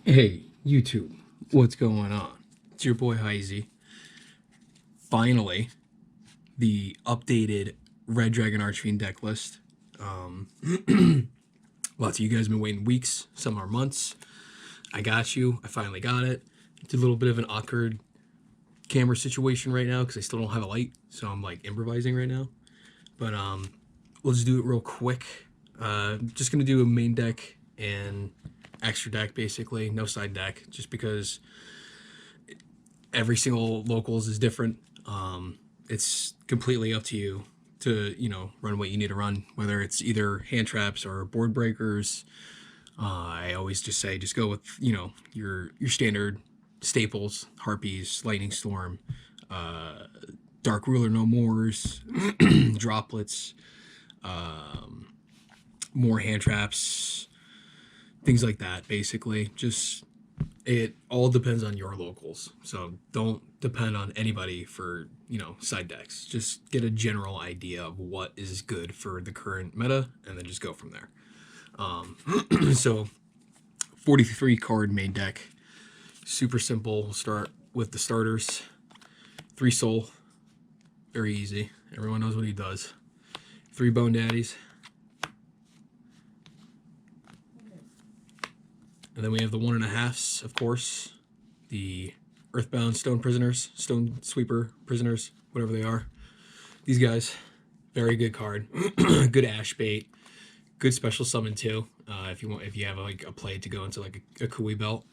Hey, YouTube, what's going on? It's your boy Heisey. Finally, the updated Red Dragon Archfiend deck list. Lots of you guys have been waiting weeks, some are months. I got you. I finally got it. It's a little bit of an awkward camera situation right now because I still don't have a light, so I'm like improvising right now. But we'll just do it real quick. Just gonna do a main deck and extra deck, basically, no side deck, just because every single locals is different. It's completely up to you to run what you need to run, whether it's either hand traps or board breakers. I always just say just go with your standard staples: harpies, lightning storm, dark ruler, no mores, droplets, more hand traps, things like that. Basically, just it all depends on your locals. So don't depend on anybody for side decks. Just get a general idea of what is good for the current meta, and then just go from there. So 43 card main deck, super simple. We'll start with the starters. 3 soul, very easy. Everyone knows what he does. 3 bone daddies. And then we have the 1.5s, of course. The Earthbound Stone Prisoners, Stone Sweeper Prisoners, whatever they are. These guys, very good card. Good ash bait. Good special summon too. If you have like a play to go into like a Kui belt.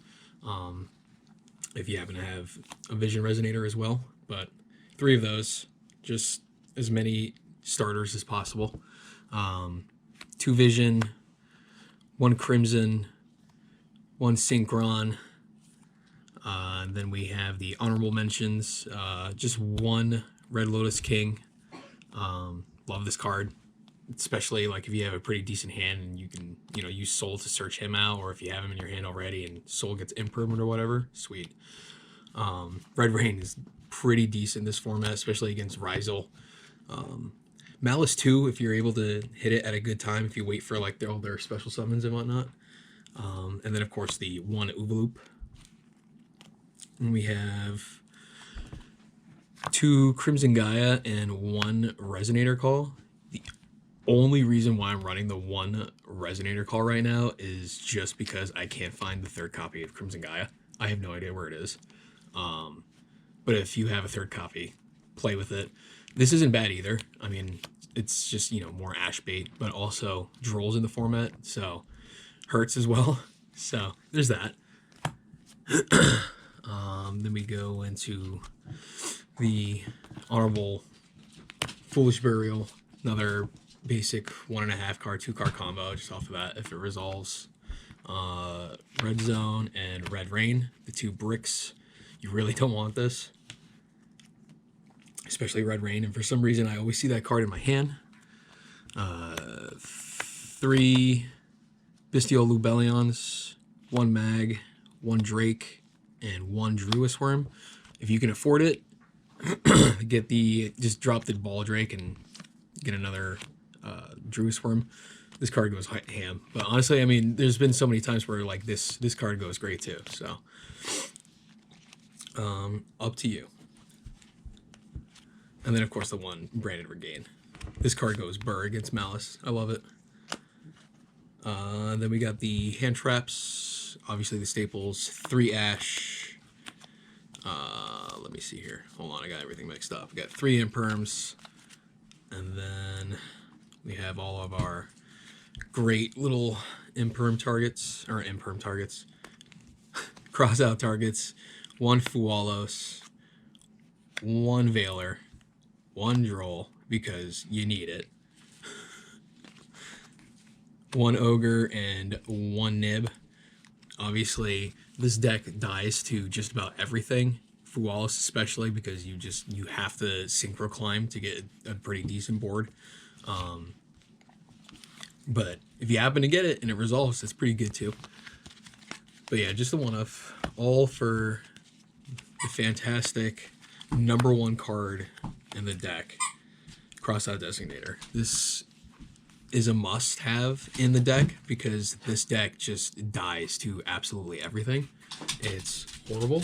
If you happen to have a Vision Resonator as well. But 3 of those, just as many starters as possible. 2 Vision, 1 Crimson, 1 Synchron. Then we have the honorable mentions. Just 1 Red Lotus King. Love this card, especially like if you have a pretty decent hand and you can use Soul to search him out, or if you have him in your hand already and Soul gets impermanent or whatever. Sweet. Red Rain is pretty decent in this format, especially against Rizal. Malice 2, if you're able to hit it at a good time, if you wait for like all their special summons and whatnot. And then of course the 1 Oovaloop. And we have 2 Crimson Gaia and 1 Resonator Call. The only reason why I'm running the 1 Resonator Call right now is just because I can't find the 3rd copy of Crimson Gaia. I have no idea where it is. But if you have a 3rd copy, play with it. This isn't bad either. I mean, it's just, more ash bait, but also Drolls in the format, so hurts as well. So there's that. Then we go into the honorable Foolish Burial, another basic 1.5 card, 2 card combo just off of that if it resolves. Red Zone and Red Rain, the 2 bricks. You really don't want this, especially Red Rain, and for some reason I always see that card in my hand. 3 Bestial Lubellions, 1 Mag, 1 Drake, and 1 Druis Worm. If you can afford it, just drop the Ball Drake and get another Druis Worm. This card goes ham. But honestly, I mean, there's been so many times where like this card goes great too. So up to you. And then of course the 1 Branded Regain. This card goes burr against Malice. I love it. Then we got the hand traps, obviously the staples, 3 ash. Let me see here. Hold on, I got everything mixed up. We got 3 imperms, and then we have all of our great little imperm targets, cross out targets. 1 Fualos, 1 Veiler, 1 Droll, because you need it. 1 Ogre and 1 Nib. Obviously, this deck dies to just about everything. Fualos especially, because you have to synchro climb to get a pretty decent board. But if you happen to get it and it resolves, it's pretty good too. But yeah, just the 1-off, all for the fantastic #1 card in the deck, Crossout Designator. This is a must-have in the deck, because this deck just dies to absolutely everything. It's horrible,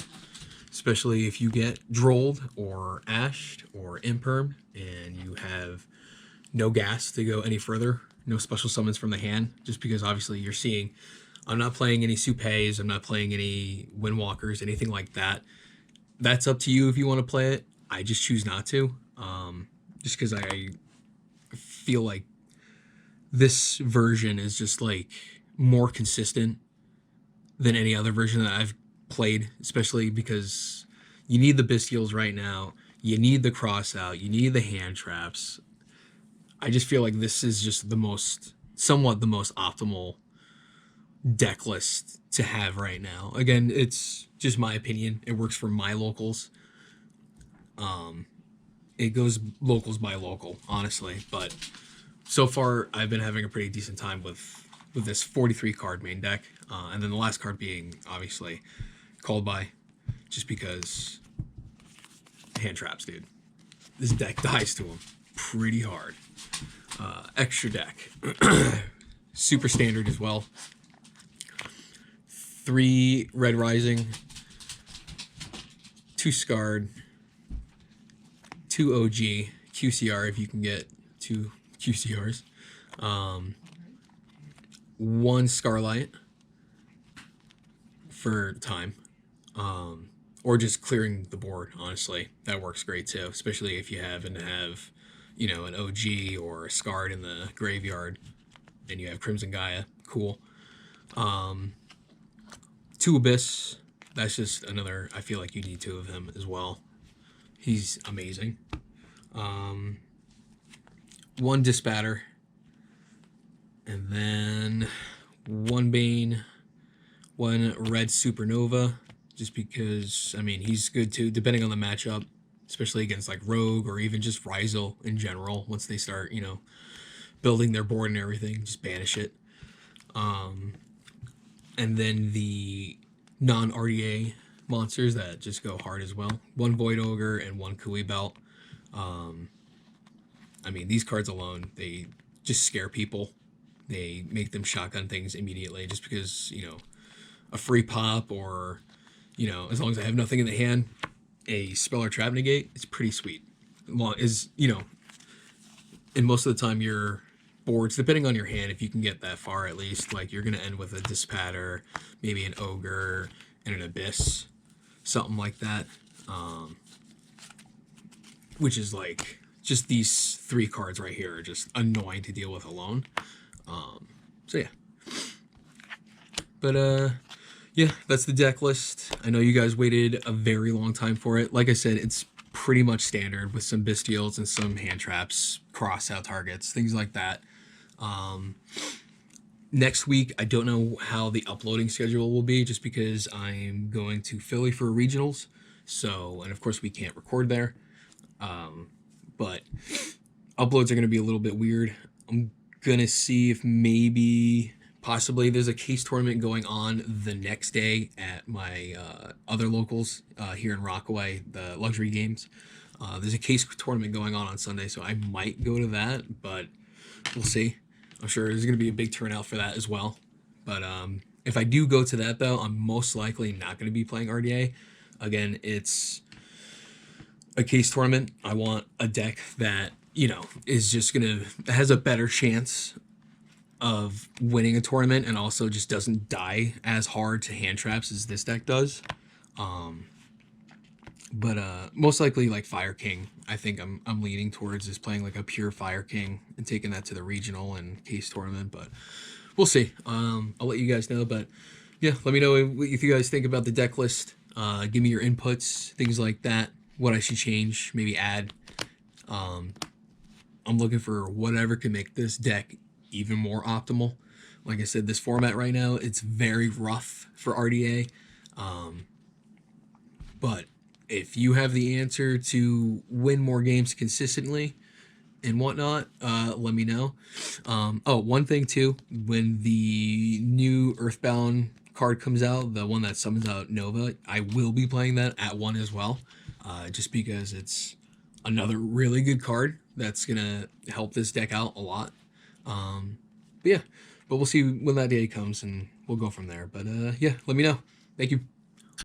especially if you get drolled or ashed or impermed and you have no gas to go any further, no special summons from the hand, just because obviously you're seeing, I'm not playing any Supeis, I'm not playing any Windwalkers, anything like that. That's up to you if you want to play it. I just choose not to, just because I feel like this version is just like more consistent than any other version that I've played, especially because you need the Bestials right now, you need the cross out, you need the hand traps. I just feel like this is just somewhat the most optimal deck list to have right now. Again, it's just my opinion. It works for my locals. It goes locals by local, honestly, but so far I've been having a pretty decent time with this 43 card main deck, and then the last card being obviously Called By, just because hand traps, dude. This deck dies to them pretty hard. Extra deck, super standard as well. 3 Red Rising, 2 Scarred, 2 OG, QCR if you can get 2 QCRs, 1 Scarlight for time, or just clearing the board, honestly. That works great too, especially if you happen to have, you know, an OG or a Scarred in the graveyard and you have Crimson Gaia. Cool. 2 Abyss. That's just another, I feel like you need 2 of him as well. He's amazing. 1 Dispatter. And then 1 Bane, 1 Red Supernova, just because, I mean, he's good too, depending on the matchup, especially against like Rogue or even just Ryzel in general. Once they start, you know, building their board and everything, just banish it. And then the non-RDA monsters that just go hard as well. 1 Void Ogre and 1 Kui Belt. I mean, these cards alone, they just scare people. They make them shotgun things immediately, just because, you know, a free pop, or, you know, as long as I have nothing in the hand, a spell or trap negate, it's pretty sweet. Long as, you know, and most of the time your boards, depending on your hand, if you can get that far at least, like you're going to end with a Dispatter, maybe an Ogre, and an Abyss, something like that. Which is like, just these 3 cards right here are just annoying to deal with alone. So yeah. But yeah, that's the deck list. I know you guys waited a very long time for it. Like I said, it's pretty much standard with some Bestials and some hand traps, cross out targets, things like that. Next week, I don't know how the uploading schedule will be, just because I'm going to Philly for regionals. So, and of course we can't record there. But uploads are going to be a little bit weird. I'm going to see if maybe, possibly, there's a case tournament going on the next day at my other locals here in Rockaway, the Luxury Games. There's a case tournament going on Sunday, so I might go to that, but we'll see. I'm sure there's going to be a big turnout for that as well. But if I do go to that, though, I'm most likely not going to be playing RDA. Again, it's a case tournament. I want a deck that, you know, is just going to, has a better chance of winning a tournament, and also just doesn't die as hard to hand traps as this deck does. But most likely like Fire King, I think I'm leaning towards, is playing like a pure Fire King and taking that to the regional and case tournament, but we'll see. I'll let you guys know, but yeah, let me know if you guys think about the deck list. Give me your inputs, things like that, what I should change, maybe add. I'm looking for whatever can make this deck even more optimal. Like I said, this format right now, it's very rough for RDA. But if you have the answer to win more games consistently and whatnot, let me know. Oh, one thing too, when the new Earthbound card comes out, the one that summons out Nova, I will be playing that at 1 as well, just because it's another really good card that's gonna help this deck out a lot. But yeah, but we'll see when that day comes, and we'll go from there. But yeah, let me know. Thank you.